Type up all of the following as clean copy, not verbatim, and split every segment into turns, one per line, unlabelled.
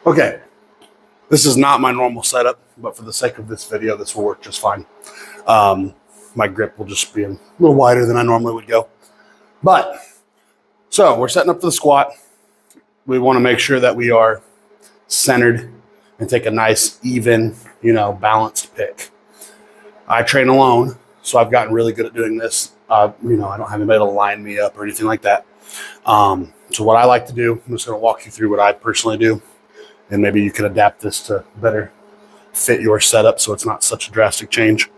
Okay, this is not my normal setup, but for the sake of this video, this will work just fine. My grip will just be a little wider than I normally would go. But, so we're setting up for the squat. We want to make sure that we are centered and take a nice, even, balanced pick. I train alone, so I've gotten really good at doing this. I don't have anybody to line me up or anything like that. So what I like to do, I'm just going to walk you through what I personally do. And maybe you can adapt this to better fit your setup so it's not such a drastic change.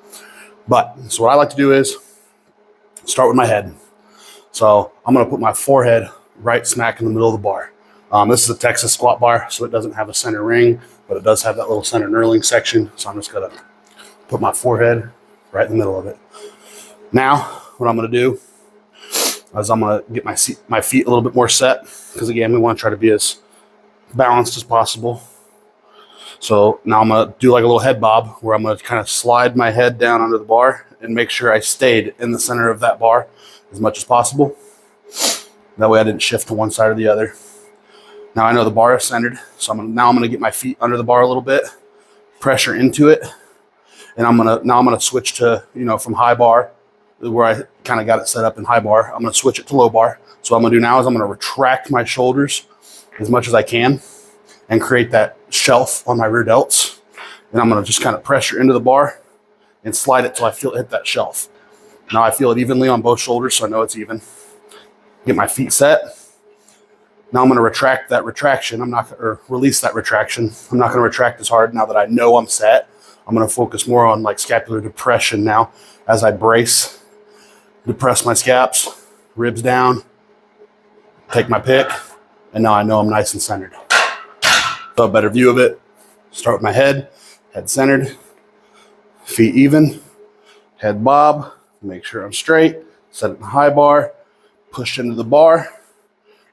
But so what I like to do is start with my head. So I'm going to put my forehead right smack in the middle of the bar. This is a Texas squat bar, so it doesn't have a center ring, but it does have that little center knurling section. So I'm just going to put my forehead right in the middle of it. Now, what I'm going to do is I'm going to get my feet a little bit more set, because again, we want to try to be as balanced as possible. So now I'm going to do like a little head bob where I'm going to kind of slide my head down under the bar and make sure I stayed in the center of that bar as much as possible. That way I didn't shift to one side or the other. Now I know the bar is centered, so now I'm going to get my feet under the bar a little bit, pressure into it, and I'm going to switch to, from high bar, where I kind of got it set up in high bar. I'm going to switch it to low bar. So what I'm going to do now is I'm going to retract my shoulders as much as I can and create that shelf on my rear delts. And I'm going to just kind of pressure into the bar and slide it till I feel it hit that shelf. Now I feel it evenly on both shoulders, so I know it's even. Get my feet set. Now I'm going to retract that retraction. Release that retraction. I'm not going to retract as hard now that I know I'm set. I'm going to focus more on like scapular depression now as I brace, depress my scaps, ribs down, take my pick. And now I know I'm nice and centered. So a better view of it. Start with my head centered, feet even, head bob, make sure I'm straight, set it in high bar, push into the bar,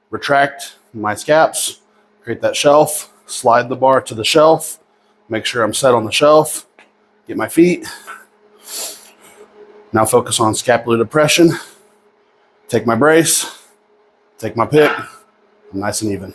retract my scaps, create that shelf, slide the bar to the shelf, make sure I'm set on the shelf, get my feet. Now focus on scapular depression, take my brace, take my pick. Nice and even.